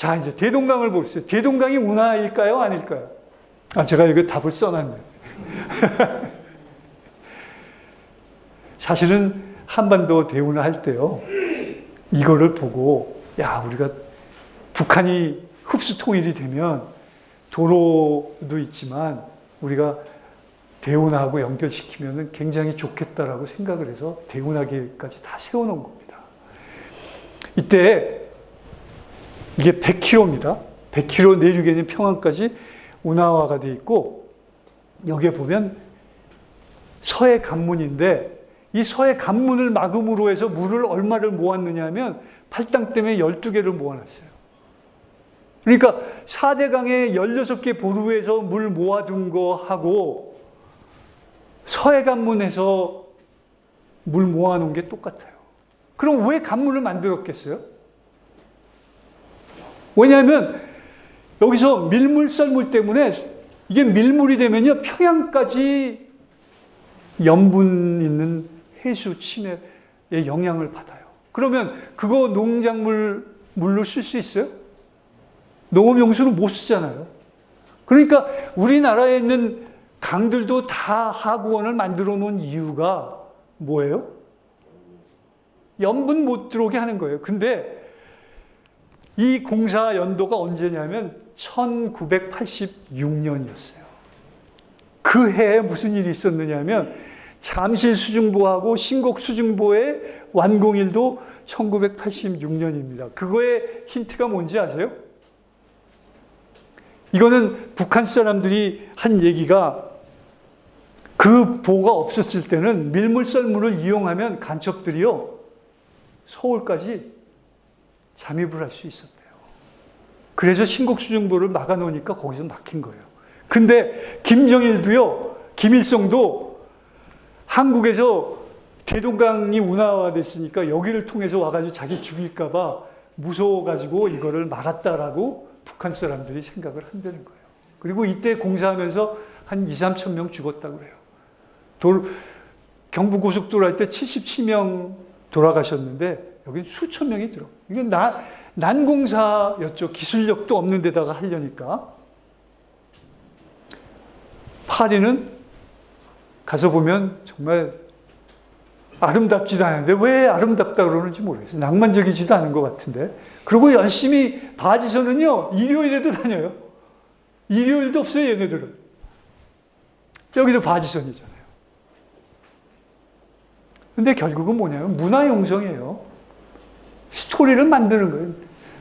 자, 이제 대동강을 보겠어요. 대동강이 운하일까요? 아닐까요? 제가 이거 답을 써놨네요. 사실은 한반도 대운하 할 때요, 이거를 보고, 야, 우리가 북한이 흡수 통일이 되면 도로도 있지만 우리가 대운하고 연결시키면 굉장히 좋겠다라고 생각을 해서 대운하 계획까지 다 세워놓은 겁니다. 이때 이게 100km입니다. 100km 내륙에 있는 평안까지 운하화가 돼 있고, 여기에 보면 서해 관문인데, 이 서해 관문을 막음으로 해서 물을 얼마를 모았느냐 하면 팔당 때문에 12개를 모아놨어요. 그러니까 4대강에 16개 보루에서 물 모아둔 거하고 서해 관문에서 물 모아놓은 게 똑같아요. 그럼 왜 관문을 만들었겠어요? 왜냐하면 여기서 밀물, 썰물 때문에 이게 밀물이 되면요, 평양까지 염분 있는 해수 침해의 영향을 받아요. 그러면 그거 농작물로 쓸 수 있어요? 농업용수로 못 쓰잖아요. 그러니까 우리나라에 있는 강들도 다 하구원을 만들어 놓은 이유가 뭐예요? 염분 못 들어오게 하는 거예요. 근데 이 공사 연도가 언제냐면 1986년이었어요. 그 해에 무슨 일이 있었느냐면 잠실 수중보하고 신곡 수중보의 완공일도 1986년입니다. 그거의 힌트가 뭔지 아세요? 이거는 북한 사람들이 한 얘기가, 그 보가 없었을 때는 밀물 썰물을 이용하면 간첩들이요, 서울까지 잠입을 할 수 있었대요. 그래서 신곡 수중보를 막아놓으니까 거기서 막힌 거예요. 근데 김정일도요, 김일성도 한국에서 대동강이 운하화됐으니까 여기를 통해서 와가지고 자기 죽일까봐 무서워가지고 이거를 막았다라고 북한 사람들이 생각을 한다는 거예요. 그리고 이때 공사하면서 한 2, 3천 명 죽었다고 그래요. 경부고속도로 할 때 77명 돌아가셨는데 여기 수천 명이 들어. 이게 난공사였죠. 기술력도 없는 데다가 하려니까. 파리는 가서 보면 정말 아름답지도 않은데 왜 아름답다 그러는지 모르겠어요. 낭만적이지도 않은 것 같은데. 그리고 열심히 바지선은요, 일요일에도 다녀요. 일요일도 없어요, 얘네들은. 여기도 바지선이잖아요. 근데 결국은 뭐냐면 문화용성이에요. 스토리를 만드는 거예요.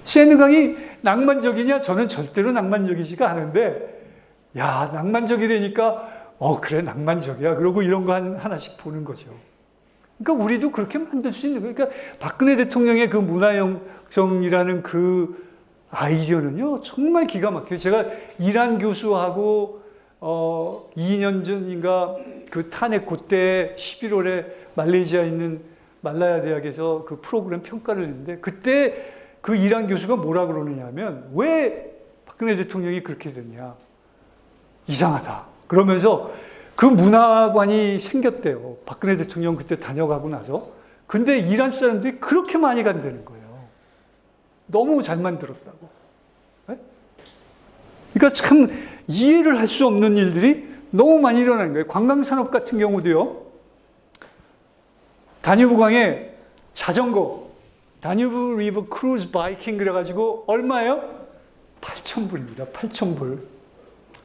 세느강이 낭만적이냐? 저는 절대로 낭만적이지가 않은데, 야, 낭만적이라니까, 그래, 낭만적이야. 그러고 이런 거 하나씩 보는 거죠. 그러니까 우리도 그렇게 만들 수 있는 거예요. 그러니까 박근혜 대통령의 그 문화용성이라는 그 아이디어는요, 정말 기가 막혀요. 제가 이란 교수하고 2년 전인가 그 탄핵 그때 11월에 말레이시아에 있는 말라야 대학에서 그 프로그램 평가를 했는데, 그때 그 이란 교수가 뭐라 그러느냐 하면, 왜 박근혜 대통령이 그렇게 됐냐, 이상하다 그러면서 그 문화관이 생겼대요. 박근혜 대통령 그때 다녀가고 나서. 근데 이란 사람들이 그렇게 많이 간다는 거예요. 너무 잘 만들었다고. 네? 그러니까 참 이해를 할 수 없는 일들이 너무 많이 일어나는 거예요. 관광산업 같은 경우도요, 다뉴브강에 자전거, 다뉴브 리버 크루즈 바이킹 그래가지고 얼마예요? 8,000불입니다. 8,000불.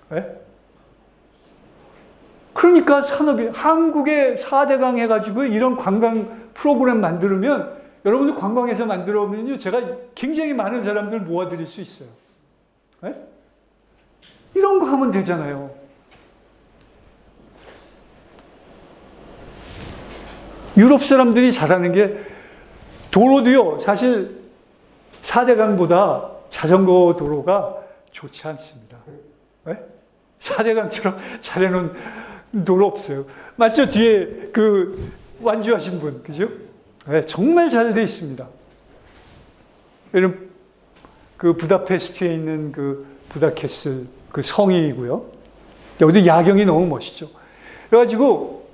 네? 그러니까 산업이, 한국의 4대강 해가지고 이런 관광 프로그램 만들면, 여러분들 관광에서 만들어보면요, 제가 굉장히 많은 사람들 모아드릴 수 있어요. 네? 이런 거 하면 되잖아요. 유럽 사람들이 잘하는 게, 도로도요, 사실 4대강보다 자전거 도로가 좋지 않습니다. 네? 4대강처럼 잘해놓은 도로 없어요. 맞죠? 뒤에 그 완주하신 분, 그죠? 네, 정말 잘 돼 있습니다. 여러분, 그 부다페스트에 있는 그 부다캐슬 그 성이고요. 여기도 야경이 너무 멋있죠. 그래가지고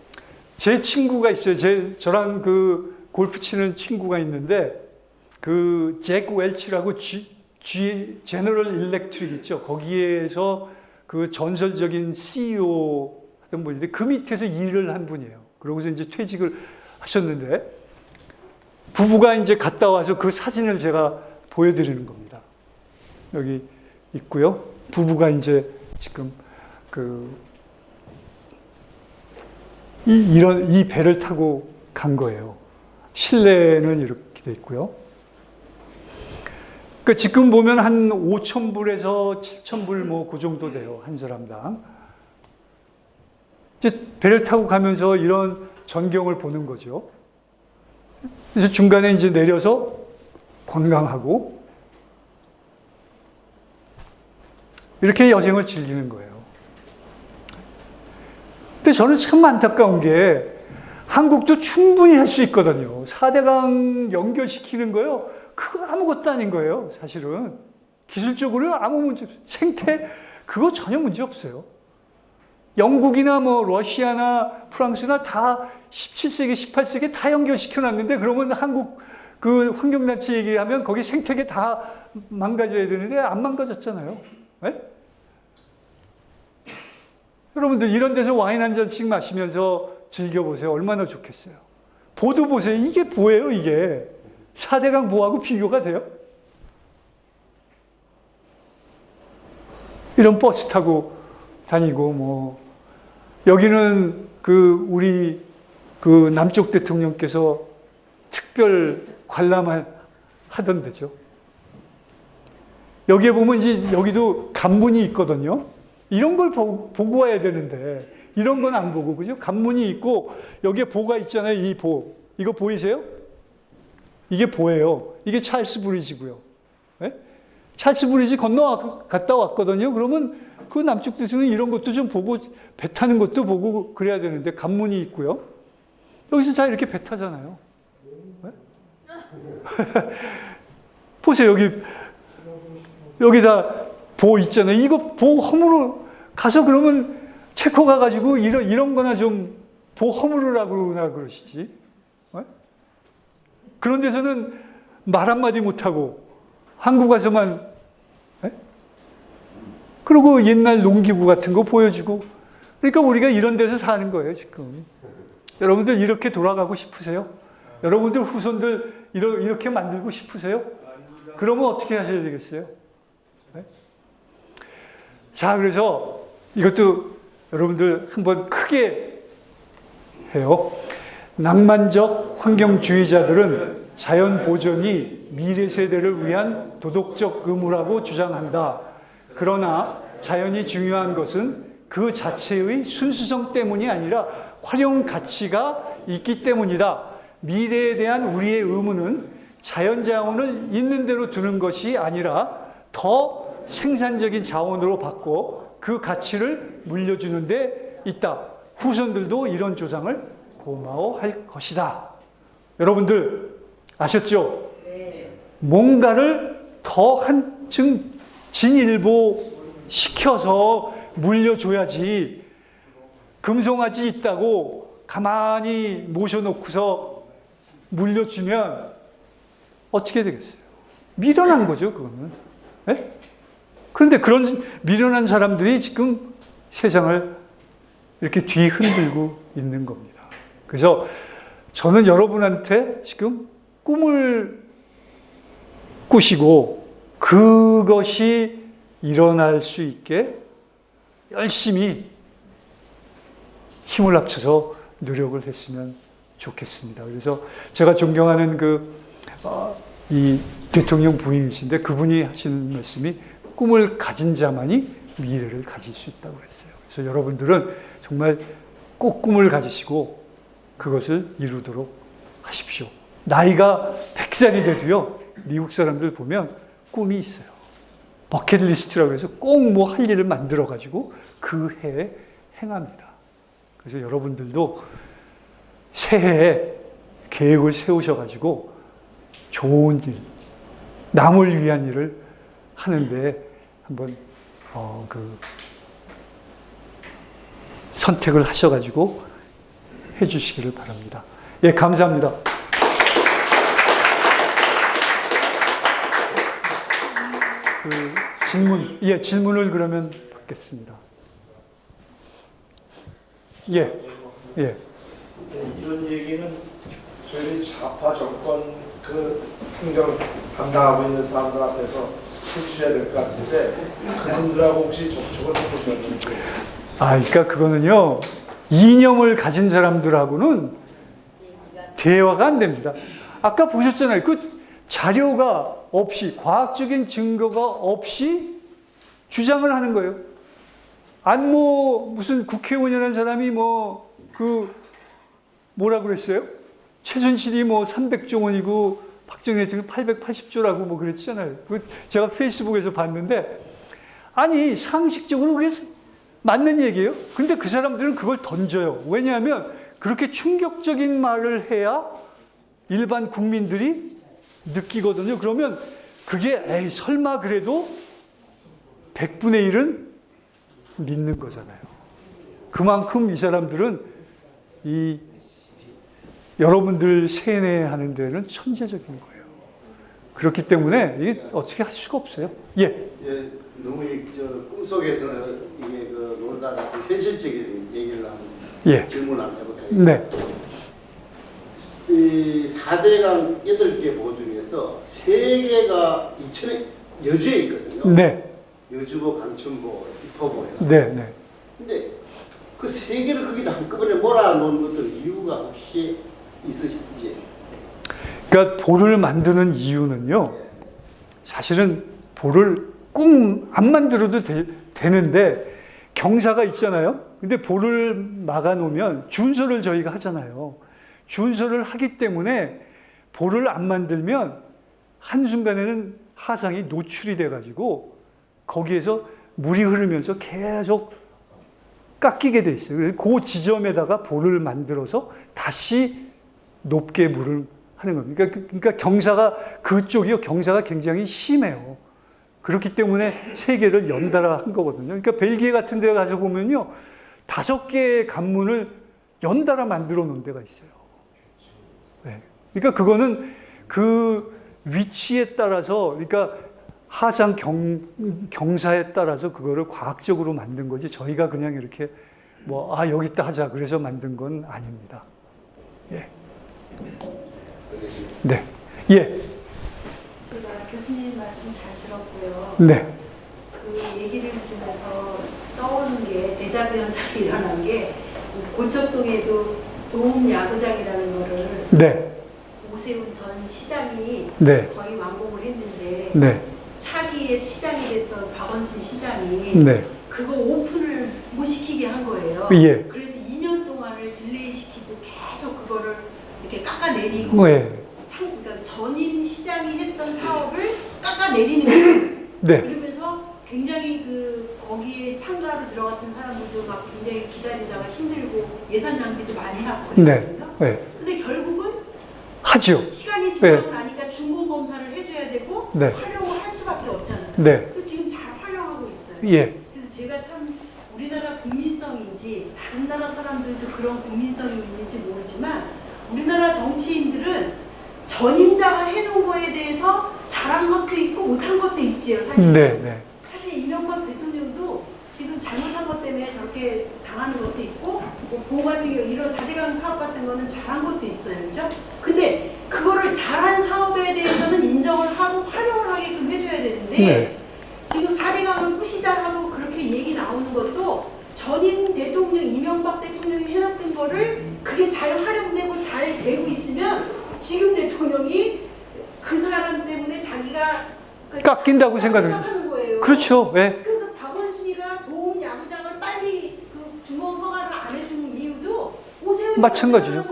제 친구가 있어요. 저랑 그 골프 치는 친구가 있는데, 그 잭 웰치라고 제너럴 일렉트릭 있죠. 거기에서 그 전설적인 CEO 하던 분인데 그 밑에서 일을 한 분이에요. 그러고서 이제 퇴직을 하셨는데 부부가 이제 갔다 와서 그 사진을 제가 보여드리는 겁니다. 여기 있고요. 부부가 이제 지금 이 배를 타고 간 거예요. 실내는 이렇게 돼 있고요. 그러니까 지금 보면 한 5,000불에서 7,000불 뭐 그 정도 돼요. 한 사람당. 이제 배를 타고 가면서 이런 전경을 보는 거죠. 그래서 중간에 이제 내려서 관광하고 이렇게 여행을 즐기는 거예요. 근데 저는 참 안타까운 게 한국도 충분히 할 수 있거든요. 4대강 연결시키는 거요. 그거 아무것도 아닌 거예요. 사실은. 기술적으로 아무 문제, 생태 그거 전혀 문제 없어요. 영국이나 뭐 러시아나 프랑스나 다 17세기, 18세기 다 연결시켜 놨는데 그러면 한국 그 환경단체 얘기하면 거기 생태계 다 망가져야 되는데 안 망가졌잖아요. 네? 여러분들 이런 데서 와인 한 잔씩 마시면서 즐겨보세요. 얼마나 좋겠어요. 보도 보세요. 이게 뭐예요, 이게? 4대강 뭐하고 비교가 돼요? 이런 버스 타고 다니고, 뭐, 여기는 우리 남쪽 대통령께서 특별 관람을 하던 데죠. 여기에 보면 이제 여기도 간문이 있거든요. 이런 걸 보고 와야 되는데, 이런 건 안 보고, 그죠? 간문이 있고, 여기에 보가 있잖아요, 이 보. 이거 보이세요? 이게 보예요. 이게 찰스 브리지고요. 네? 찰스 브리지 갔다 왔거든요. 그러면 그 남쪽 대통령 이런 것도 좀 보고, 배 타는 것도 보고 그래야 되는데, 간문이 있고요. 여기서 다 이렇게 배 타잖아요. 네? 보세요, 여기다 보 있잖아요. 이거 보 허물어 가서 그러면 체코 가가지고 이런 거나 좀 보 허물으라고 그러시지. 네? 그런 데서는 말 한마디 못하고 한국 가서만 네? 그리고 옛날 농기구 같은 거 보여주고 그러니까 우리가 이런 데서 사는 거예요 지금. 여러분들 이렇게 돌아가고 싶으세요? 여러분들 후손들 이렇게 만들고 싶으세요? 그러면 어떻게 하셔야 되겠어요? 네? 자, 그래서 이것도 여러분들 한번 크게 해요. 낭만적 환경주의자들은 자연 보존이 미래 세대를 위한 도덕적 의무라고 주장한다. 그러나 자연이 중요한 것은 그 자체의 순수성 때문이 아니라 활용 가치가 있기 때문이다. 미래에 대한 우리의 의무는 자연 자원을 있는 대로 두는 것이 아니라 더 생산적인 자원으로 바꿔 그 가치를 물려주는 데 있다. 후손들도 이런 조상을 고마워할 것이다. 여러분들 아셨죠? 네. 뭔가를 더 한층 진일보 시켜서 물려줘야지 금송아지 있다고 가만히 모셔놓고서 물려주면 어떻게 되겠어요? 미련한 거죠, 그거는. 네? 그런데 그런 미련한 사람들이 지금 세상을 이렇게 뒤흔들고 있는 겁니다. 그래서 저는 여러분한테 지금 꿈을 꾸시고 그것이 일어날 수 있게 열심히 힘을 합쳐서 노력을 했으면 좋겠습니다. 그래서 제가 존경하는 이 대통령 부인이신데 그분이 하시는 말씀이 꿈을 가진 자만이 미래를 가질 수 있다고 했어요. 그래서 여러분들은 정말 꼭 꿈을 가지시고 그것을 이루도록 하십시오. 나이가 100살이 돼도요, 미국 사람들 보면 꿈이 있어요. 버킷리스트라고 해서 꼭 뭐 할 일을 만들어가지고 그 해에 행합니다. 그래서 여러분들도 새해에 계획을 세우셔가지고 좋은 일, 남을 위한 일을 하는데 한번 선택을 하셔가지고 해주시기를 바랍니다. 예, 감사합니다. 질문을 그러면 받겠습니다. 예. 이런 얘기는 저희 좌파 정권 그 행정 담당하고 있는 사람들 앞에서 해주셔야 될 것 같은데 그분들하고 혹시 접촉을 해보셨는지? 그러니까 그거는요, 이념을 가진 사람들하고는 대화가 안 됩니다. 아까 보셨잖아요. 그 자료가 없이, 과학적인 증거가 없이 주장을 하는 거예요. 무슨 국회의원이라는 사람이 뭐라 그랬어요? 최순실이 300조 원이고 박정희 지금 880조라고 그랬잖아요. 제가 페이스북에서 봤는데, 상식적으로 그게 맞는 얘기예요. 근데 그 사람들은 그걸 던져요. 왜냐하면 그렇게 충격적인 말을 해야 일반 국민들이 느끼거든요. 그러면 그게 설마 그래도 100분의 1은 믿는 거잖아요. 그만큼 이 사람들은 여러분들 세뇌하는 데는 천재적인 거예요. 그렇기 때문에 이게 어떻게 할 수가 없어요. 예. 너무 꿈속에서 이게 놀다가 현실적인 얘기를 하면 질문을 한번 해볼까요? 네. 이 4대강 8개 보 중에서 3개가 여주에 있거든요. 네. 여주보, 강천보, 입포보예요. 네. 근데 그 3개를 거기다 한꺼번에 몰아놓은 어떤 이유가 혹시 있으신지? 그러니까 보를 만드는 이유는요, 사실은 보를 꼭 안 만들어도 되는데, 경사가 있잖아요. 근데 보를 막아놓으면 준서를 저희가 하잖아요. 준서를 하기 때문에 보를 안 만들면 한순간에는 하상이 노출이 돼가지고 거기에서 물이 흐르면서 계속 깎이게 돼 있어요. 그래서 그 지점에다가 보를 만들어서 다시 높게 물을 하는 겁니다. 그러니까 경사가 굉장히 심해요. 그렇기 때문에 3개를 연달아 한 거거든요. 그러니까 벨기에 같은 데 가서 보면요, 5개의 관문을 연달아 만들어 놓은 데가 있어요. 네. 그러니까 그거는 그 위치에 따라서, 그러니까 하상 경사에 따라서 그거를 과학적으로 만든 거지, 저희가 그냥 이렇게 여기다 하자 그래서 만든 건 아닙니다. 예. 네. 예. 제가 교수님 말씀 잘 들었고요. 네. 그 얘기를 들으면서 떠오르는 게 데자뷰 현상이 일어난 게 고척동에도 도움 야구장이라는 거를 네. 오세훈 전 시장이 네. 거의 완공을 했는데 네. 차기의 시장이 됐던 박원순 시장이 네. 그거 오픈을 못 시키게 한 거예요. 예. 그래서 2년 동안을 딜레이 시키고 계속 그거를 이렇게 깎아내리고 네. 그러니까 전임 시장이 했던 사업을 깎아내리는 거예요. 네. 그러면서 굉장히 거기에 참가로 들어갔던 사람들도 막 굉장히 기다리다가 힘들고 예산 낭비도 많이 하고 그랬거든요. 네. 근데 결국은 하죠. 시간이 지나고 나니까 중공 검사를 해줘야 되고 네. 활용을 할 수밖에 없잖아요. 네. 그래서 지금 잘 활용하고 있어요. 예. 그래서 제가 참 우리나라 국민성인지 다른 나라 사람들도 그런 국민성이 있는지 모르지만 우리나라 정치인들은 전임자가 해놓은 거에 대해서 잘한 것도 있고 못한 것도 있지요, 사실. 네. 사실 이명박 대통령도 지금 잘못한 것 때문에 저렇게 당하는 것도 있고, 보호 같은 경우 이런 4대강 사업 같은 거는 잘한 것도 있어요, 그죠? 근데 그거를 잘한 사업에 대해서는 인정을 하고 활용을 하게끔 해줘야 되는데, 네. 지금 4대강을 부시자 하고 그렇게 얘기 나오는 것도 전임 대통령, 이명박 대통령이 해놨던 거를 그게 잘 활용되고 잘 되고 있으면 지금 대통령이 그 사람 때문에 자기가 깎인다고 생각하는 거예요. 그렇죠. 네. 그 박원순이가 도움 야구장을 빨리 주거 허가를 안 해주는 이유도 오세훈이 마찬가지죠.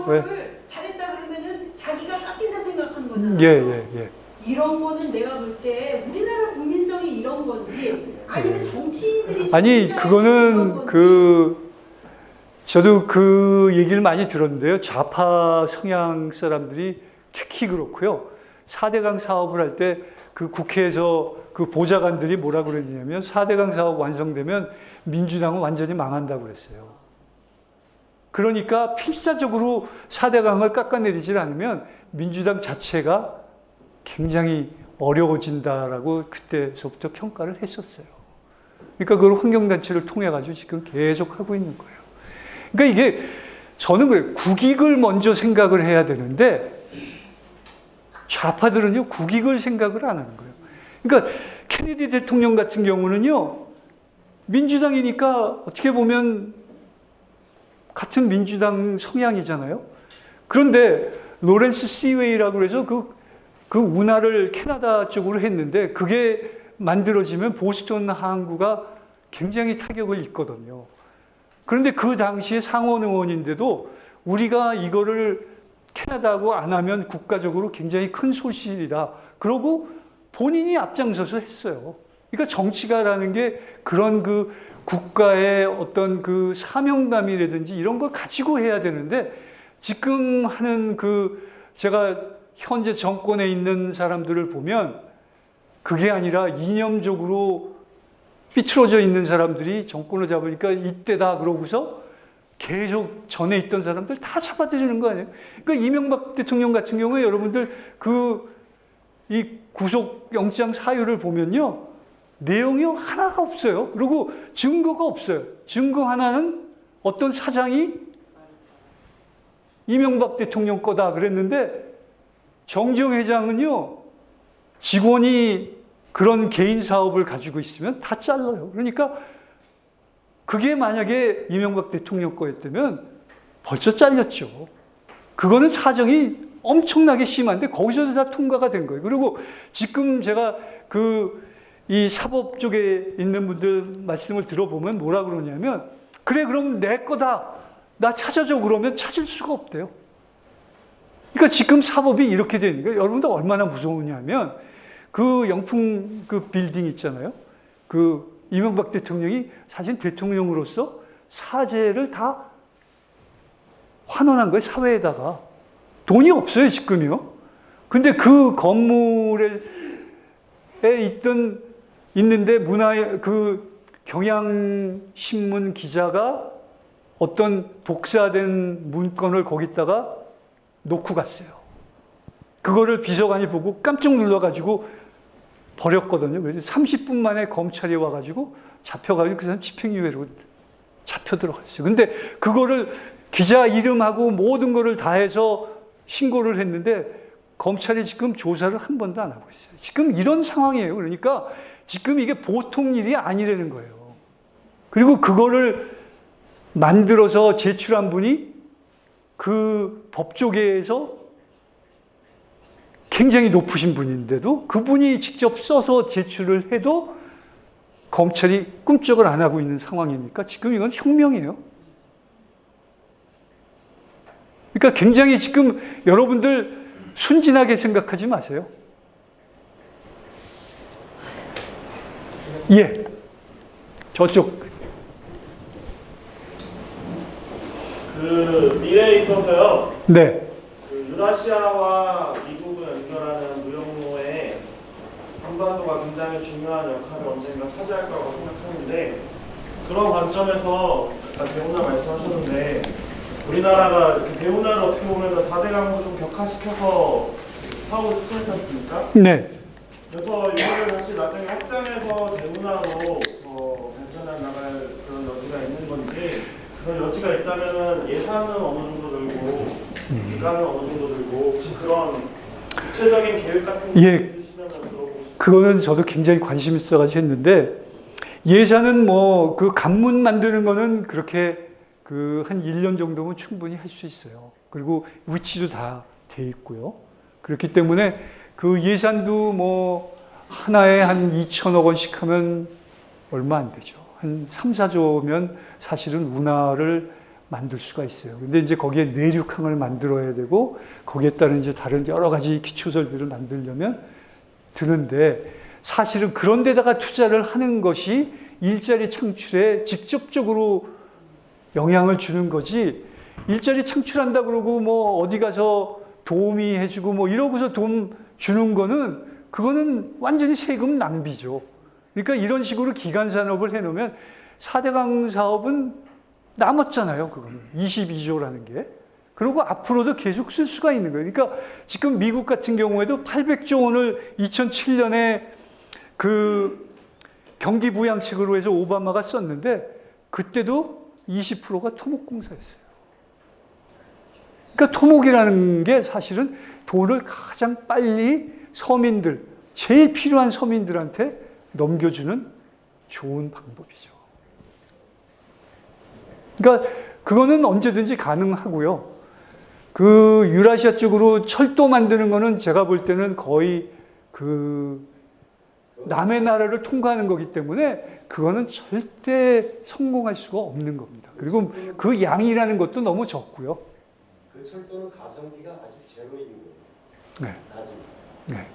잘했다 그러면은 자기가 깎인다 생각하는 거잖아요. 예. 이런 거는 내가 볼 때 우리나라 국민성이 이런 건지 아니면 정치인들이 그거는 저도 그 얘기를 많이 들었는데요. 좌파 성향 사람들이 특히 그렇고요. 4대강 사업을 할 때 그 국회에서 그 보좌관들이 뭐라고 그랬냐면 4대강 사업 완성되면 민주당은 완전히 망한다고 그랬어요. 그러니까 필사적으로 4대강을 깎아내리지 않으면 민주당 자체가 굉장히 어려워진다라고 그때서부터 평가를 했었어요. 그러니까 그걸 환경단체를 통해 가지고 지금 계속 하고 있는 거예요. 그러니까 이게 저는 그래요. 국익을 먼저 생각을 해야 되는데 좌파들은요 국익을 생각을 안 하는 거예요. 그러니까 케네디 대통령 같은 경우는요 민주당이니까 어떻게 보면 같은 민주당 성향이잖아요. 그런데 로렌스 시웨이라고 해서 그 운하를 캐나다 쪽으로 했는데 그게 만들어지면 보스턴 항구가 굉장히 타격을 입거든요. 그런데 그 당시에 상원 의원인데도 우리가 이거를 캐나다하고 안 하면 국가적으로 굉장히 큰 손실이다. 그러고 본인이 앞장서서 했어요. 그러니까 정치가라는 게 그런 그 국가의 어떤 그 사명감이라든지 이런 걸 가지고 해야 되는데 지금 하는 그 제가 현재 정권에 있는 사람들을 보면 그게 아니라 이념적으로 삐뚤어져 있는 사람들이 정권을 잡으니까 이때다 그러고서 계속 전에 있던 사람들 다 잡아들이는 거 아니에요? 그러니까 이명박 대통령 같은 경우에 여러분들 이 구속영장 사유를 보면요. 내용이 하나가 없어요. 그리고 증거가 없어요. 증거 하나는 어떤 사장이 이명박 대통령 거다 그랬는데 정지용 회장은요. 직원이 그런 개인 사업을 가지고 있으면 다 잘라요. 그러니까 그게 만약에 이명박 대통령 거였다면 벌써 잘렸죠. 그거는 사정이 엄청나게 심한데 거기서도 다 통과가 된 거예요. 그리고 지금 제가 이 사법 쪽에 있는 분들 말씀을 들어보면 뭐라 그러냐면 그래 그럼 내 거다. 나 찾아줘 그러면 찾을 수가 없대요. 그러니까 지금 사법이 이렇게 되니까 여러분들 얼마나 무서우냐면 그 영풍 그 빌딩 있잖아요. 그 이명박 대통령이 사실 대통령으로서 사죄를 다 환원한 거예요. 사회에다가. 돈이 없어요, 지금요. 근데 그 건물에 있는데 그 경향신문 기자가 어떤 복사된 문건을 거기다가 놓고 갔어요. 그거를 비서관이 보고 깜짝 놀라가지고 버렸거든요. 그래서 30분 만에 검찰이 와가지고 잡혀가지고 그 사람 집행유예로 잡혀 들어갔어요. 근데 그거를 기자 이름하고 모든 거를 다 해서 신고를 했는데 검찰이 지금 조사를 한 번도 안 하고 있어요. 지금 이런 상황이에요. 그러니까 지금 이게 보통 일이 아니라는 거예요. 그리고 그거를 만들어서 제출한 분이 그 법조계에서 굉장히 높으신 분인데도 그분이 직접 써서 제출을 해도 검찰이 꿈쩍을 안 하고 있는 상황이니까 지금 이건 혁명이에요. 그러니까 굉장히 지금 여러분들 순진하게 생각하지 마세요. 예. 저쪽. 그 미래에 있어서요. 네. 그 유라시아와 미국을 연결하는 무역로에 한반도가 굉장히 중요한 역할을 언젠가 차지할 거라고 생각하는데 그런 관점에서 아까 배우나 말씀하셨는데 우리나라가 이렇게 배우나를 어떻게 보면 4대 강으로 좀 격화시켜서 사업을 추진했지 않습니까? 네. 그래서 이거를 다시 나중에 확장해서 대문화로 더 발전해 나갈 그런 여지가 있는 건지 그런 여지가 있다면 예산은 어느 정도 들고 기간은 어느 정도 들고 혹시 그런 구체적인 계획 같은 게 있으시면 들어보고 싶습니다. 그거는 저도 굉장히 관심 있어가지고 했는데 예산은 뭐 그 간문 만드는 거는 그렇게 한 1년 정도면 충분히 할 수 있어요. 그리고 위치도 다 돼 있고요. 그렇기 때문에 그 예산도 뭐 하나에 한 2천억 원씩 하면 얼마 안 되죠. 한 3, 4조면 사실은 운하를 만들 수가 있어요. 근데 이제 거기에 내륙항을 만들어야 되고 거기에 따른 이제 다른 여러 가지 기초 설비를 만들려면 드는데 사실은 그런 데다가 투자를 하는 것이 일자리 창출에 직접적으로 영향을 주는 거지 일자리 창출한다 그러고 뭐 어디 가서 도우미 해주고 뭐 이러고서 돈 주는 거는 그거는 완전히 세금 낭비죠. 그러니까 이런 식으로 기간 산업을 해놓으면 4대강 사업은 남았잖아요. 그거는 22조라는 게. 그리고 앞으로도 계속 쓸 수가 있는 거예요. 그러니까 지금 미국 같은 경우에도 800조 원을 2007년에 그 경기 부양책으로 해서 오바마가 썼는데 그때도 20%가 토목공사였어요. 그러니까 토목이라는 게 사실은 돈을 가장 빨리 서민들, 제일 필요한 서민들한테 넘겨주는 좋은 방법이죠. 그러니까 그거는 언제든지 가능하고요. 그 유라시아 쪽으로 철도 만드는 거는 제가 볼 때는 거의 그 남의 나라를 통과하는 거기 때문에 그거는 절대 성공할 수가 없는 겁니다. 그리고 그 양이라는 것도 너무 적고요. 그 철도는 가성비가 아주 제로인 거예요. 네. 나중에. 네.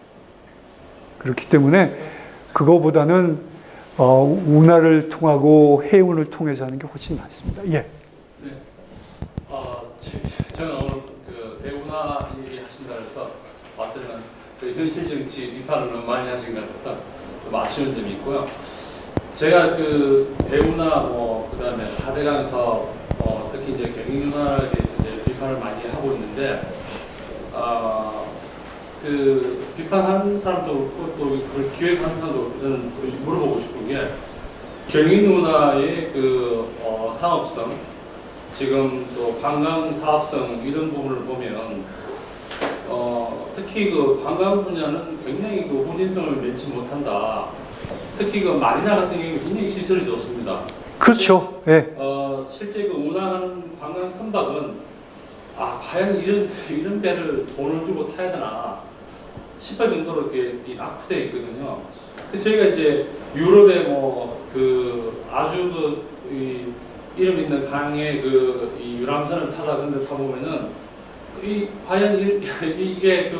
그렇기 때문에 그거보다는 운하를 통하고 해운을 통해서 하는 게 훨씬 낫습니다. 예. 네. 저는 오늘 그 대운하 얘기하신다 해서 어떤 그 현실 정치 비판을 너무 많이 하신 것 같아서 좀 아쉬운 점이 있고요. 제가 그 대운하 그다음에 4대강 사업 특히 이제 경인운하에 대해서 이제 비판을 많이 하고 있는데 그 비판하는 사람도 그렇고 또 그걸 기획하는 사람도 저는 물어보고 싶은 게 경인운하의 그 상업성 지금 또 관광 사업성 이런 부분을 보면 특히 그 관광 분야는 굉장히 그 혼인성을 맺지 못한다. 특히 그 마리나 같은 경우는 굉장히 시설이 좋습니다. 그렇죠. 예. 실제 그 운항하는 관광 선박은 과연 이런 배를 돈을 주고 타야 되나 싶을 정도로 이렇게 낙후되어 있거든요. 저희가 이제 유럽의 그 아주 이름 있는 강의 이 유람선을 타다 근데 타보면은 과연 이게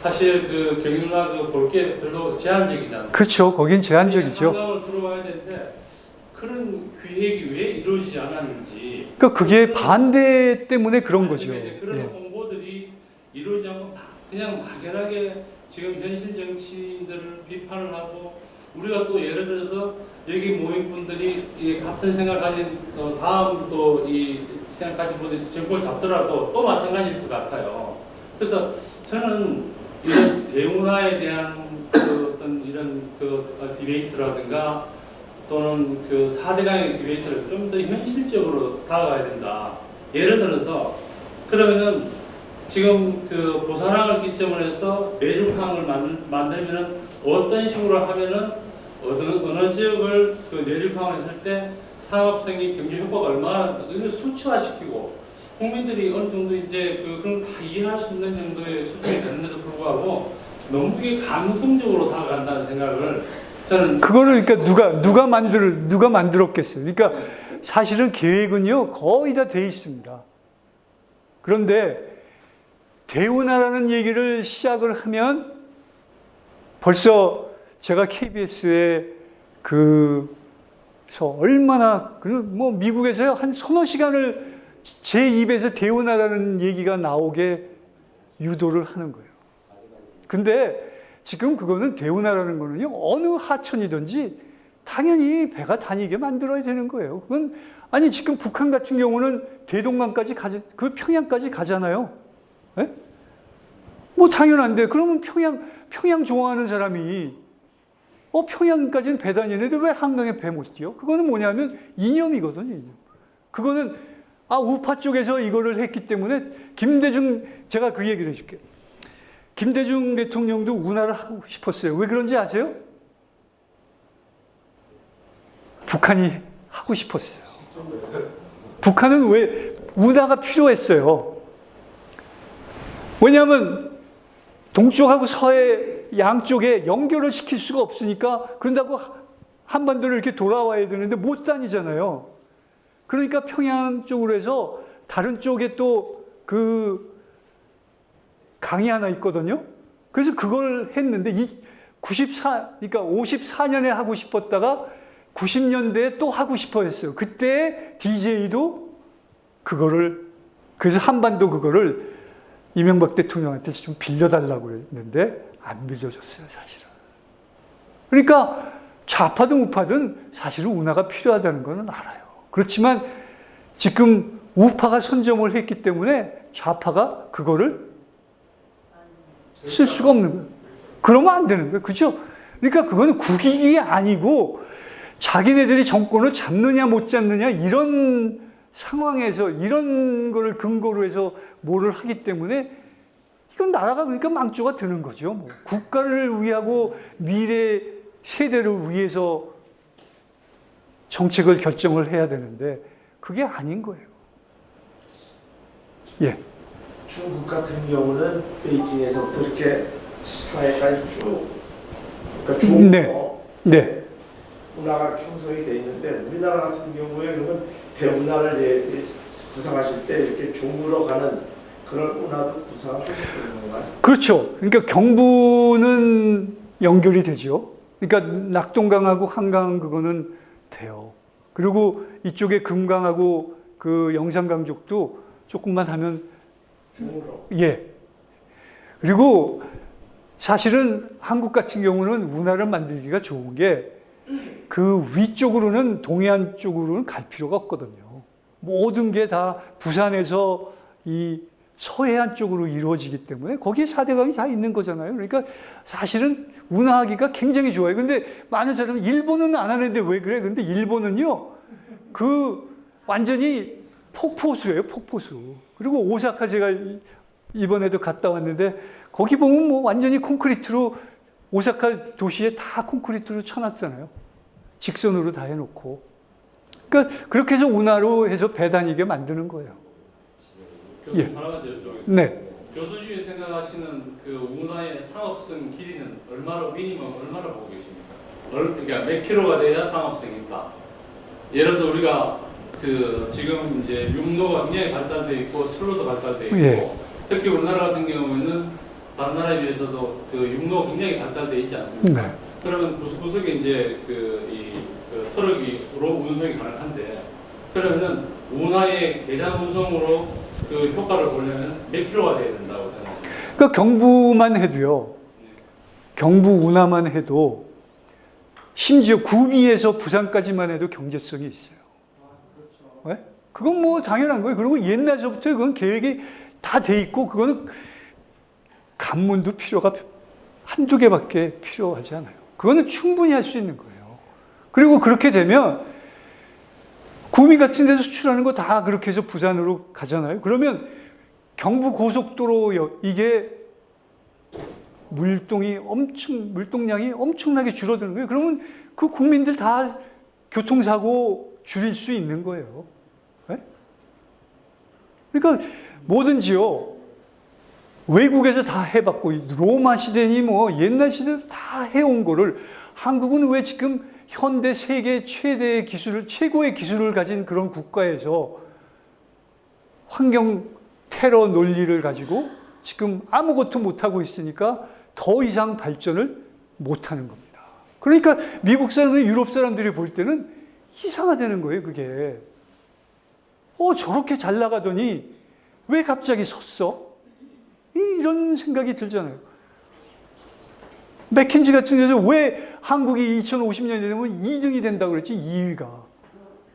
사실 그 경유나 볼 게 별로 제한적이지 않습니까? 그렇죠. 거긴 제한적이죠. 관광을 들어와야 되는데 그런 기획이 왜 이루어지지 않았는지. 그러니까 그게 반대 때문에 그런 거죠. 그런 예. 홍보들이 이루어지지 않고 그냥 막연하게 지금 현실 정치인들을 비판을 하고 우리가 또 예를 들어서 여기 모인 분들이 같은 생각 가진 다음 또 이 생각 가진 분들이 정권을 잡더라도 또 마찬가지일 것 같아요. 그래서 저는 이런 대운하에 대한 어떤 이런 디베이트라든가 또는 그 4대강의 디베이트를 좀 더 현실적으로 다가가야 된다. 예를 들어서 그러면은 지금 그 부산항을 기점으로 해서 내륙항을 만들면은 어떤 식으로 하면은 어느 지역을 그 내륙항을 했을 때 상업성이 경제 효과가 얼마나 이걸 수치화시키고 국민들이 어느 정도 이제 그런 다 이해할 수 있는 정도의 수준이 되는데도 불구하고 너무 이게 감성적으로 다가간다는 생각을 저는 그거를 그러니까 누가 만들었겠어요. 그러니까 사실은 계획은요 거의 다 돼 있습니다. 그런데 대운하라는 얘기를 시작을 하면 벌써 제가 KBS에 얼마나 미국에서요 한 서너 시간을 제 입에서 대운하라는 얘기가 나오게 유도를 하는 거예요. 근데 지금 그거는 대운하라는 거는요 어느 하천이든지 당연히 배가 다니게 만들어야 되는 거예요. 그건 아니 지금 북한 같은 경우는 대동강까지 그 평양까지 가잖아요. 예? 당연한데 그러면 평양 좋아하는 사람이 평양까지는 배 다니는데 왜 한강에 배 못 뛰어? 그거는 뭐냐면 이념이거든요. 이념. 그거는 우파 쪽에서 이거를 했기 때문에 제가 그 얘기를 해줄게요. 김대중 대통령도 운하를 하고 싶었어요. 왜 그런지 아세요? 북한이 하고 싶었어요. 북한은 왜 운하가 필요했어요? 왜냐하면 동쪽하고 서해 양쪽에 연결을 시킬 수가 없으니까 그런다고 한반도를 이렇게 돌아와야 되는데 못 다니잖아요. 그러니까 평양 쪽으로 해서 다른 쪽에 또 강이 하나 있거든요. 그래서 그걸 했는데 그러니까 54년에 하고 싶었다가 90년대에 또 하고 싶어 했어요. 그때 DJ도 그래서 한반도 그거를 이명박 대통령한테 좀 빌려달라고 했는데 안 빌려줬어요, 사실은. 그러니까 좌파든 우파든 사실은 운하가 필요하다는 거는 알아요. 그렇지만 지금 우파가 선점을 했기 때문에 좌파가 그거를 쓸 수가 없는 거예요. 그러면 안 되는 거예요. 그죠? 그러니까 그거는 국익이 아니고 자기네들이 정권을 잡느냐 못 잡느냐 이런 상황에서 이런 거를 근거로 해서 뭐를 하기 때문에 이건 나라가 그러니까 망조가 드는 거죠. 뭐. 국가를 위하고 미래 세대를 위해서 정책을 결정을 해야 되는데 그게 아닌 거예요. 예. 중국 같은 경우는 베이징에서부터 이렇게 사회까지 쭉 그러니까 중국어 네. 문화가 형성이 돼 있는데 우리나라 같은 경우에 그러면 대문화를 구상하실 때 이렇게 종으로 가는 그런 문화도 구상하고 있는 건가요? 그렇죠. 그러니까 경부는 연결이 되죠. 그러니까 낙동강하고 한강 그거는 돼요. 그리고 이쪽에 금강하고 그 영산강 쪽도 조금만 하면 중으로. 예. 그리고 사실은 한국 같은 경우는 운하를 만들기가 좋은 게 그 위쪽으로는 동해안 쪽으로는 갈 필요가 없거든요. 모든 게 다 부산에서 이 서해안 쪽으로 이루어지기 때문에 거기에 4대강이 다 있는 거잖아요. 그러니까 사실은 운하하기가 굉장히 좋아요. 근데 많은 사람은 일본은 안 하는데 왜 그래? 근데 일본은요, 그 완전히 폭포수예요, 폭포수. 그리고 오사카 제가 이번에도 갔다 왔는데 거기 보면 뭐 완전히 콘크리트로 오사카 도시에 다 콘크리트로 쳐놨잖아요. 직선으로 다 해놓고. 그러니까 그렇게 해서 운하로 해서 배 다니게 만드는 거예요. 교수님 예. 하나만 여쭤보겠습니다. 네. 교수님이 생각하시는 그 운하의 상업성 길이는 미니멈 얼마나 보고 계십니까? 그러니까 몇 킬로가 돼야 상업성이 있다. 예를 들어 우리가 그 지금 이제 육로가 굉장히 발달돼 있고 철로도 발달돼 있고 예. 특히 우리나라 같은 경우에는 다른 나라에 비해서도 그 육로가 굉장히 발달돼 있지 않습니까? 네. 그러면 구석구석에 이제 그 트럭으로 운송이 가능한데 그러면은 운하의 대량 운송으로 그 효과를 보려면 몇 킬로가 돼야 된다고 생각하십니까? 그러니까 경부만 해도요. 경부 운하만 해도 심지어 구미에서 부산까지만 해도 경제성이 있어요. 네? 그건 뭐 당연한 거예요. 그리고 옛날서부터 그건 계획이 다 돼 있고 그거는 관문도 필요가 한두 개밖에 필요하지 않아요. 그거는 충분히 할 수 있는 거예요. 그리고 그렇게 되면 구미 같은 데서 수출하는 거 다 그렇게 해서 부산으로 가잖아요. 그러면 경부 고속도로 이게 물동량이 엄청나게 줄어드는 거예요. 그러면 그 국민들 다 교통사고 줄일 수 있는 거예요. 네? 그러니까 뭐든지요. 외국에서 다 해봤고 로마 시대니 뭐 옛날 시대 다 해온 거를 한국은 왜 지금 현대 세계 최대의 기술을 최고의 기술을 가진 그런 국가에서 환경 테러 논리를 가지고 지금 아무것도 못하고 있으니까 더 이상 발전을 못하는 겁니다. 그러니까 미국 사람들, 유럽 사람들이 볼 때는 이상하다는 거예요, 그게. 저렇게 잘 나가더니 왜 갑자기 섰어? 이런 생각이 들잖아요. 맥킨지 같은 데서 왜 한국이 2050년이 되면 2등이 된다고 그랬지, 2위가.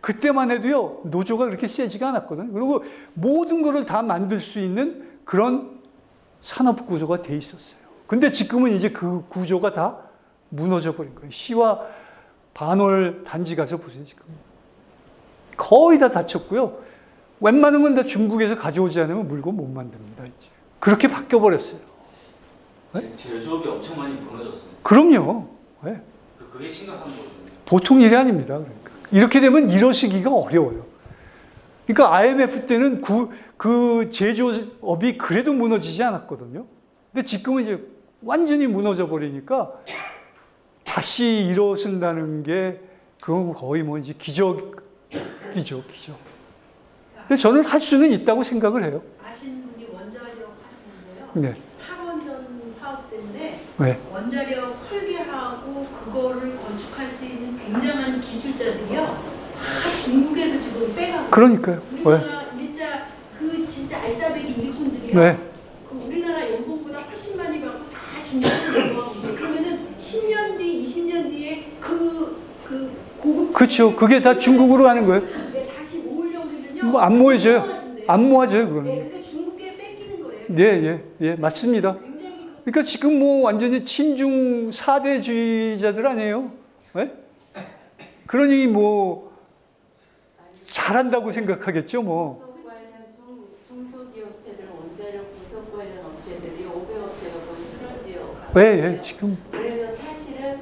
그때만 해도요, 노조가 그렇게 세지가 않았거든요. 그리고 모든 것을 다 만들 수 있는 그런 산업 구조가 돼 있었어요. 근데 지금은 이제 그 구조가 다 무너져 버린 거예요. 시와 반월 단지 가서 보세요, 지금. 거의 다 닫혔고요. 웬만한 건 다 중국에서 가져오지 않으면 물건 못 만듭니다, 이제. 그렇게 바뀌어 버렸어요. 네? 제조업이 엄청 많이 무너졌어요. 그럼요. 네. 그게 심각한 거거든요. 보통 일이 아닙니다. 그러니까. 이렇게 되면 이러시기가 어려워요. 그러니까 IMF 때는 그 제조업이 그래도 무너지지 않았거든요. 근데 지금은 이제 완전히 무너져 버리니까 다시 일어선다는 게 그건 거의 뭐 이제 기적이죠, 기적. 근데 저는 할 수는 있다고 생각을 해요. 아시는 분이 원자력 하시는데요. 네. 탈원전 사업 때문에 네. 원자력 설계하고 그거를 건축할 수 있는 굉장한 기술자들이요. 다 중국에서 지금 빼가고. 그러니까요. 우리나라 진짜 알짜배기 일꾼들이요. 네. 그 우리나라 연봉보다 훨씬 많이 받고 다 중국으로 넘어가고 있어요. 그러면은 10년 뒤, 20년 뒤에 그 고급. 그렇죠. 그게 다 중국으로 하는 거예요. 다시 모으려고 그러면요. 안 모여져요. 안 모아져요, 네, 그거는. 그러니까 중국에 뺏기는 거래요. 예, 맞습니다. 굉장히 그러니까 지금 뭐 완전히 친중 사대주의자들 아니에요? 예? 그러니 뭐 잘한다고 생각하겠죠, 뭐. 부속 관련 중소기업체들 원자력 부속 관련 업체들이 500업체가 거의 쓰러지요. 예, 지금. 그래서 사실은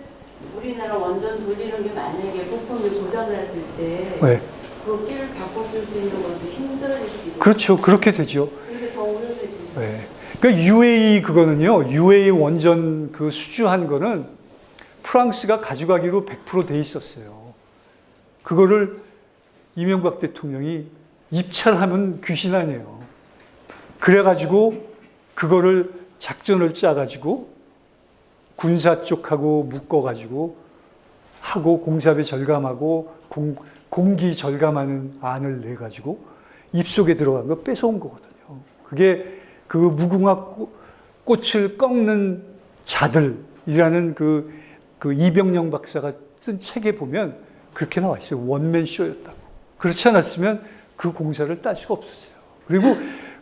우리나라 원전 돌리는 게 만약에 부품이 고장을 했을 때 예. 그 끼를 바꿔 쓸 수 있는 것도 힘들어질 수 있고. 그렇죠. 그렇게 되죠. 그게 더 우려되지. 예. 그러니까 UAE 그거는요, UAE 원전 그 수주한 거는 프랑스가 가져가기로 100% 돼 있었어요. 그거를 이명박 대통령이 입찰하면 귀신 아니에요. 그래가지고 그거를 작전을 짜가지고 군사 쪽하고 묶어가지고 하고 공사비 절감하고 공기 절감하는 안을 내가지고 입속에 들어간 거 뺏어온 거거든요. 그게 그 무궁화 꽃을 꺾는 자들이라는 그 이병영 박사가 쓴 책에 보면 그렇게 나와 있어요. 원맨 쇼였다고. 그렇지 않았으면 그 공사를 딸 수가 없었어요. 그리고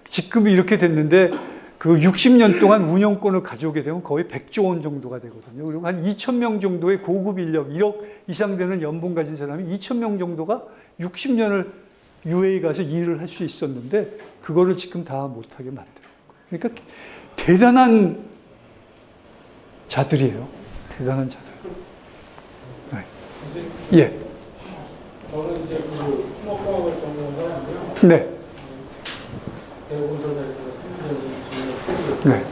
지금 이렇게 됐는데 그 60년 동안 운영권을 가져오게 되면 거의 100조 원 정도가 되거든요. 그리고 한 2,000명 정도의 고급 인력, 1억 이상 되는 연봉 가진 사람이 2,000명 정도가 60년을 UAE 가서 일을 할 수 있었는데 그거를 지금 다 못하게 만들어요. 그러니까 대단한 자들이에요. 대단한 자들. 네. 예. 저는 이제 그 토목공학을 전공한 사람이고요. 네. 대우건설에서 3년 네.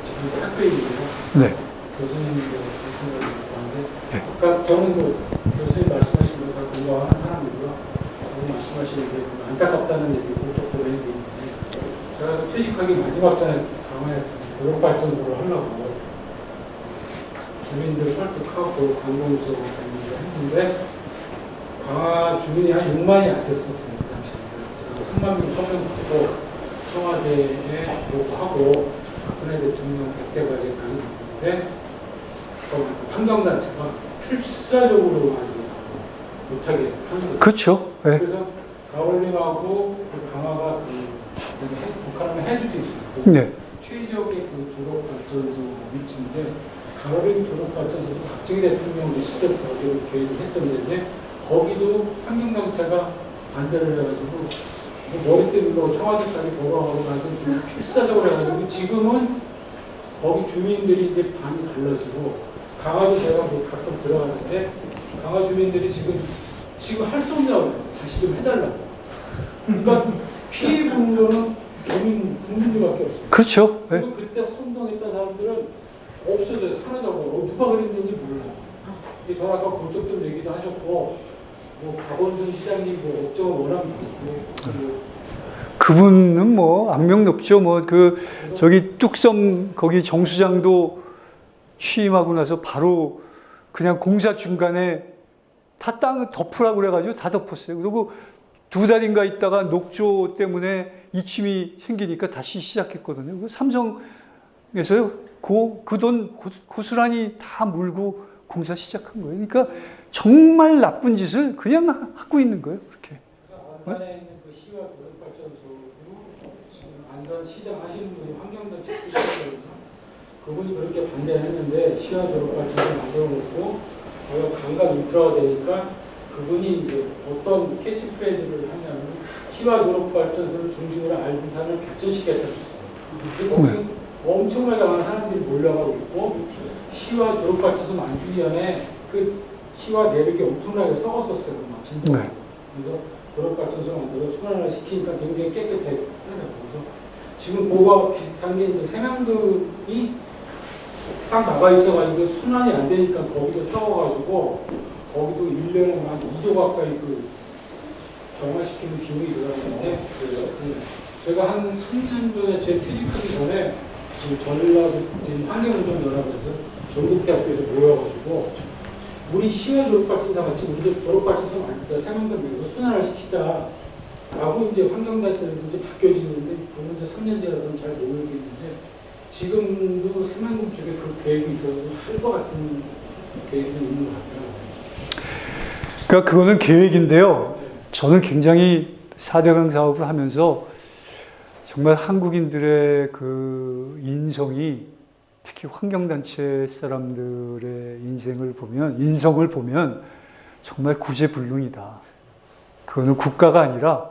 지금 이제 학교이고요. 네. 교수님도 교수님을 하는데 네. 아까 저는 뭐 교수님 말씀하신 거 다 공감하는 사람이고요. 저는 말씀하시는 게 좀 안타깝다는 얘기 그쪽으로 얘기했는데 제가 그 퇴직하기 마지막 전에 강화에서 조력발전소를 하려고 주민들 설득하고 관공서 했는데 강화 주민이 한 6만이 안 됐었어요. 그 당시에. 3만 명 서명 받고 청와대에 요구하고 박근혜 대통령 100대 과제까지 했는데 환경단체가 필사적으로 못하게 하는 거죠. 그렇죠. 네. 그래서 가올림하고 그 강화가 북한하면 해주도 있어요. 네. 최적의 그 졸업발전소 위치인데 가올림 졸업발전소도 박정희 대통령이 있을 때부터 어디로 계획을 했던 데인데 거기도 환경단체가 반대를 해가지고 머리띠로 청와대까지 보고하고 나서 좀 필사적으로 해가지고 지금은 거기 주민들이 이제 반이 갈라지고 강화도 제가 뭐 가끔 들어가는데 강화 주민들이 지금 할 수 없냐고 다시 좀 해달라고. 그러니까 피해 분들은 국민들밖에 없어요. 그렇죠. 네. 그리고 그때 선동했던 사람들은 없어져요. 사라져버려. 누가 그랬는지 몰라요. 저 아까 그쪽들 얘기도 하셨고 뭐 박원순 시장님 뭐 업적을 워낙 많고 그분은 뭐 악명 높죠. 뭐 저기 뚝섬 거기 정수장도 취임하고 나서 바로 그냥 공사 중간에 다 땅을 덮으라고 그래가지고 다 덮었어요. 그리고 2달인가 있다가 녹조 때문에 이침이 생기니까 다시 시작했거든요. 그 삼성에서요, 그 돈 고스란히 다 물고 공사 시작한 거예요. 그러니까 정말 나쁜 짓을 그냥 하고 있는 거예요. 그렇게. 안산에 있는 그 시와 조력발전소도 지금 안산 시장 하시는 분이 환경단체 출신이거든요. 그분이 그렇게 반대했는데 시와 조력발전소 만들어놓고 거기가 강간 인프라가 되니까 그분이 이제 어떤 캐치프레이즈를 하냐면 시와 조력발전소를 중심으로 알부산을 발전시켰다고 했어요. 그리고 엄청나게 많은 사람들이 몰려가고 있고 시와 조력발전소 만들기 전에 그 시와 내륙이 엄청나게 썩었었어요. 막 진짜. 네. 그래서 조력발전소 만들어 순환을 시키니까 굉장히 깨끗하게 그래서 지금 그거와 비슷한 게 이제 세명들이 딱 나가 있어가지고 순환이 안 되니까 거기도 썩어가지고 거기도 1년에 한 2조 가까이 그 정화시키는 비용이 들어가는데 제가 한 3년 전에 제 퇴직하기 전에 그 전라도 환경운동연합에서 전국대학교에서 모여가지고 우리 시와 졸업발전소 같이 우리도 졸업발전소 만들자 세명들 모여서 순환을 시키자 라고 이제 환경단체에서 이제 바뀌어지는데 그건 이제 3년 지나서는 잘 모르겠는데 지금도 새만금 쪽에 그 계획이 있어서 할 것 같은 계획이 있는 것 같아요. 그러니까 그거는 계획인데요. 저는 굉장히 4대강 사업을 하면서 정말 한국인들의 그 인성이 특히 환경단체 사람들의 인성을 보면 정말 구제불능이다. 그거는 국가가 아니라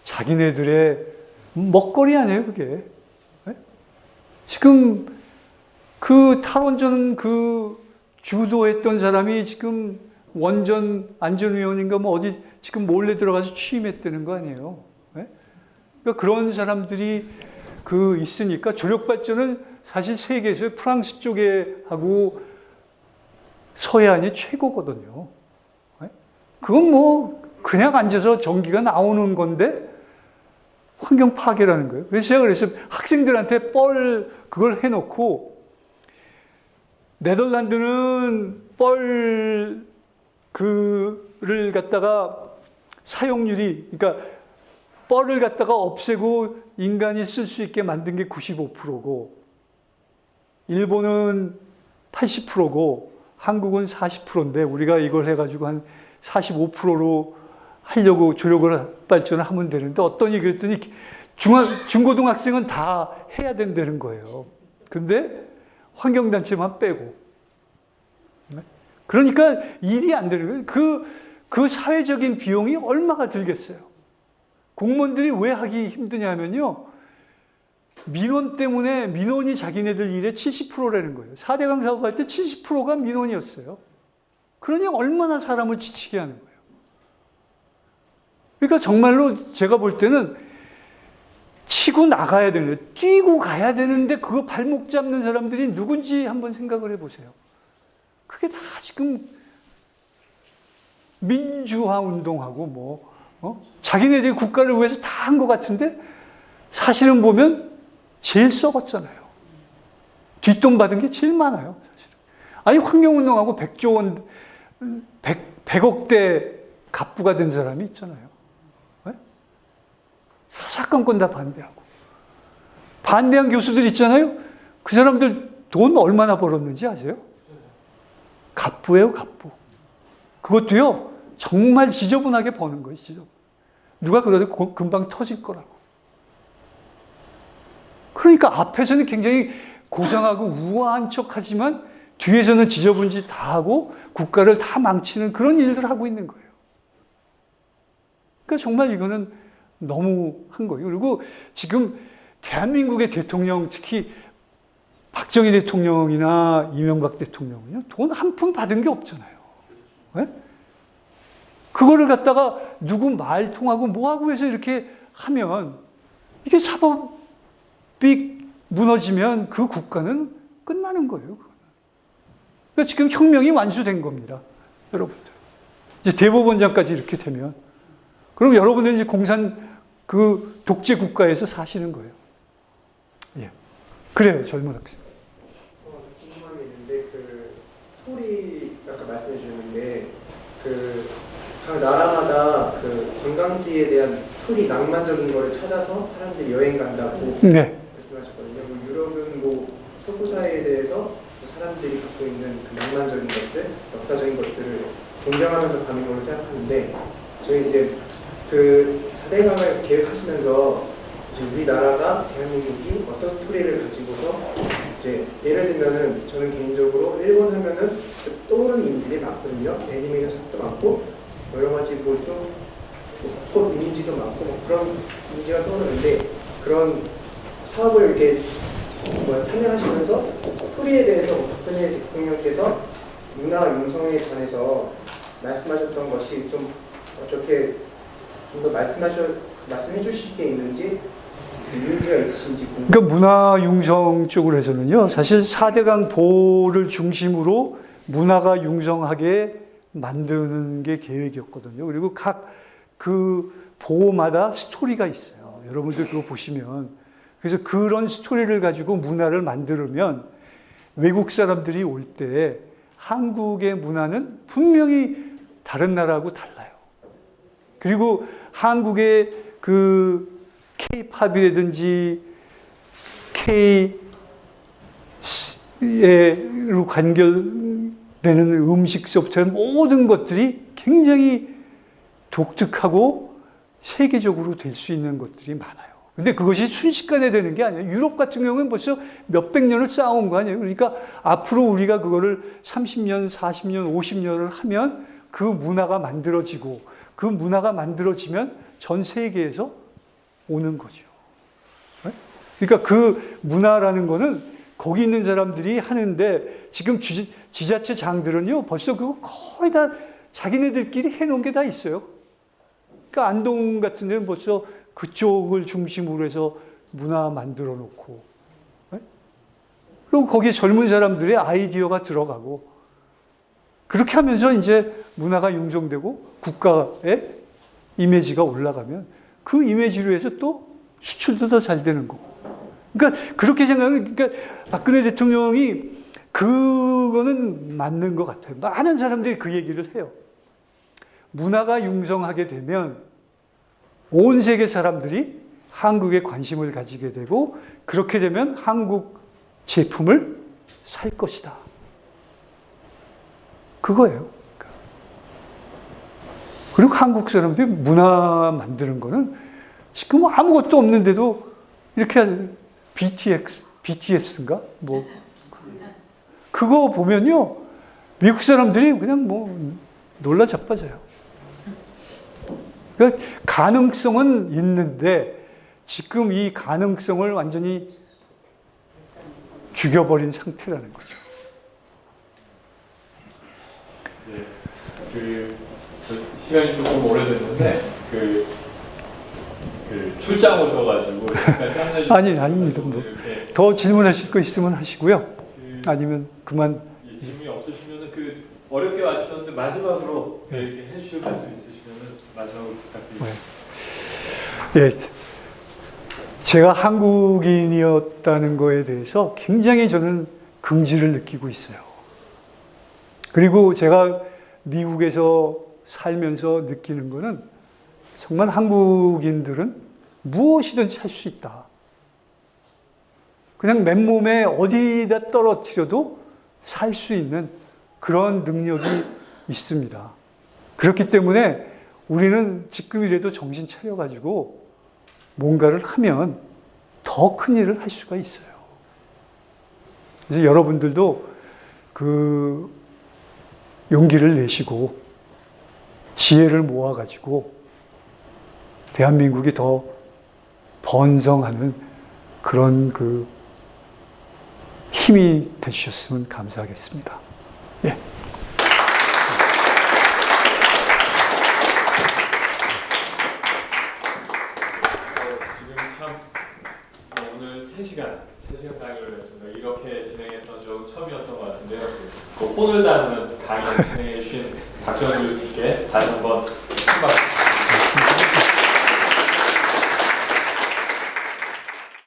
자기네들의 먹거리 아니에요, 그게. 네? 지금 그 탈원전 그 주도했던 사람이 지금 원전 안전위원인가 뭐 어디 지금 몰래 들어가서 취임했다는 거 아니에요. 네? 그러니까 그런 사람들이 그 있으니까 조력발전은 사실 세계에서 프랑스 쪽에 하고 서해안이 최고거든요. 네? 그건 뭐 그냥 앉아서 전기가 나오는 건데 환경 파괴라는 거예요. 그래서 제가 그랬어요. 학생들한테 그걸 해놓고 네덜란드는 그를 갖다가 사용률이, 그러니까 뻘을 갖다가 없애고 인간이 쓸 수 있게 만든 게 95%고, 일본은 80%고, 한국은 40%인데, 우리가 이걸 해가지고 한 45%로 하려고 조력을 발전을 하면 되는데, 어떠니 그랬더니 중고등학생은 다 해야 된다는 거예요. 근데 환경단체만 빼고. 그러니까 일이 안 되는 거예요. 그 사회적인 비용이 얼마가 들겠어요. 공무원들이 왜 하기 힘드냐면요. 민원 때문에 민원이 자기네들 일의 70%라는 거예요. 4대강 사업할 때 70%가 민원이었어요. 그러니 얼마나 사람을 지치게 하는 거예요. 그러니까 정말로 제가 볼 때는 치고 나가야 되는데, 뛰고 가야 되는데 그거 발목 잡는 사람들이 누군지 한번 생각을 해보세요. 그게 다 지금 민주화 운동하고 자기네들이 국가를 위해서 다 한 것 같은데 사실은 보면 제일 썩었잖아요. 뒷돈 받은 게 제일 많아요. 사실은. 아니 환경운동하고 100조 원, 100억대 갑부가 된 사람이 있잖아요. 네? 사사건건 다 반대하고. 반대한 교수들 있잖아요. 그 사람들 돈 얼마나 벌었는지 아세요? 갑부예요, 갑부. 그것도요, 정말 지저분하게 버는 거예요, 지저분. 누가 그래도 금방 터질 거라고. 그러니까 앞에서는 굉장히 고상하고 우아한 척 하지만 뒤에서는 지저분 짓 다 하고 국가를 다 망치는 그런 일들을 하고 있는 거예요. 그러니까 정말 이거는 너무 한 거예요. 그리고 지금 대한민국의 대통령, 특히 박정희 대통령이나 이명박 대통령은요, 돈 한 푼 받은 게 없잖아요. 네? 그거를 갖다가 누구 말 통하고 뭐하고 해서 이렇게 하면 이게 사법이 무너지면 그 국가는 끝나는 거예요. 그러니까 지금 혁명이 완수된 겁니다. 여러분들. 이제 대법원장까지 이렇게 되면. 그럼 여러분들은 이제 그 독재 국가에서 사시는 거예요. 예. 그래요, 젊은 학생. 궁금한 게 있는데, 스토리 아까 말씀해 주셨는데, 각 나라마다 관광지에 대한 스토리 낭만적인 거를 찾아서 사람들이 여행 간다고 네. 말씀하셨거든요. 유럽은 서구 사회에 대해서 사람들이 갖고 있는 낭만적인 것들, 역사적인 것들을 존경하면서 가는 걸로 생각하는데, 저희 이제 4대강을 계획하시면서 우리나라가 대한민국이 어떤 스토리를 가지고서 이제 예를 들면은 저는 개인적으로 일본 하면은 떠오르는 이미지들이 많거든요. 애니메이션도 많고 여러 가지 꽃 이미지도 많고 그런 이미지가 떠오르는데, 그런 사업을 이렇게 참여하시면서 스토리에 대해서 박근혜 대통령께서 문화 융성에 관해서 말씀하셨던 것이 좀 어떻게 좀 더 말씀해 주실 게 있는지, 의미가 있으신지 궁금합니다. 그러니까 문화 융성 쪽으로 해서는요, 사실 4대강 보를 중심으로 문화가 융성하게 만드는 게 계획이었거든요. 그리고 각 그 보마다 스토리가 있어요. 여러분들 그거 보시면. 그래서 그런 스토리를 가지고 문화를 만들면 외국 사람들이 올 때 한국의 문화는 분명히 다른 나라하고 달라요. 그리고 한국의 K-팝이라든지 K로 관계되는 음식서부터 모든 것들이 굉장히 독특하고 세계적으로 될 수 있는 것들이 많아요. 근데 그것이 순식간에 되는 게 아니에요. 유럽 같은 경우는 벌써 몇백 년을 쌓아온 거 아니에요. 그러니까 앞으로 우리가 그거를 30년, 40년, 50년을 하면 그 문화가 만들어지고 그 문화가 만들어지면 전 세계에서 오는 거죠. 네? 그러니까 그 문화라는 거는 거기 있는 사람들이 하는데 지금 지자체장들은요 벌써 그거 거의 다 자기네들끼리 해놓은 게 다 있어요. 그러니까 안동 같은 데는 벌써 그쪽을 중심으로 해서 문화 만들어 놓고, 네? 그리고 거기에 젊은 사람들의 아이디어가 들어가고, 그렇게 하면서 이제 문화가 융성되고 국가의 이미지가 올라가면 그 이미지로 해서 또 수출도 더 잘 되는 거고. 그러니까 그렇게 생각하면, 그러니까 박근혜 대통령이 그거는 맞는 것 같아요. 많은 사람들이 그 얘기를 해요. 문화가 융성하게 되면 온 세계 사람들이 한국에 관심을 가지게 되고 그렇게 되면 한국 제품을 살 것이다. 그거예요. 그리고 한국 사람들이 문화 만드는 거는 지금 아무것도 없는데도 이렇게 BTS인가? 뭐 그거 보면요 미국 사람들이 그냥 뭐 놀라 자빠져요. 그러니까 가능성은 있는데 지금 이 가능성을 완전히 죽여버린 상태라는 거죠. 네, 시간이 조금 오래됐는데 출장 오셔가지고 잠깐 아닙니다. 뭐. 더 질문하실 거 있으면 하시고요. 아니면 그만. 질문이 없으시면은 어렵게 와주셨는데 마지막으로 이렇게 해주실 말씀 있으시면은 마지막으로 부탁드립니다. 예, 제가 한국인이었다는 거에 대해서 굉장히 저는 긍지를 느끼고 있어요. 그리고 제가 미국에서 살면서 느끼는 거는 정말 한국인들은 무엇이든지 할 수 있다. 그냥 맨몸에 어디다 떨어뜨려도 살 수 있는 그런 능력이 있습니다. 그렇기 때문에 우리는 지금이라도 정신 차려가지고 뭔가를 하면 더 큰 일을 할 수가 있어요. 그래서 여러분들도 그 용기를 내시고 지혜를 모아가지고 대한민국이 더 번성하는 그런 그 힘이 되주셨으면 감사하겠습니다. 예. 지금 참 오늘 3시간 강의를 했습니다. 이렇게 진행했던 적은 처음이었던 것 같은데요. 그 혼을 다루는 강의를 진행해 주신 박정현 교수님께 다시 한번 큰 박수.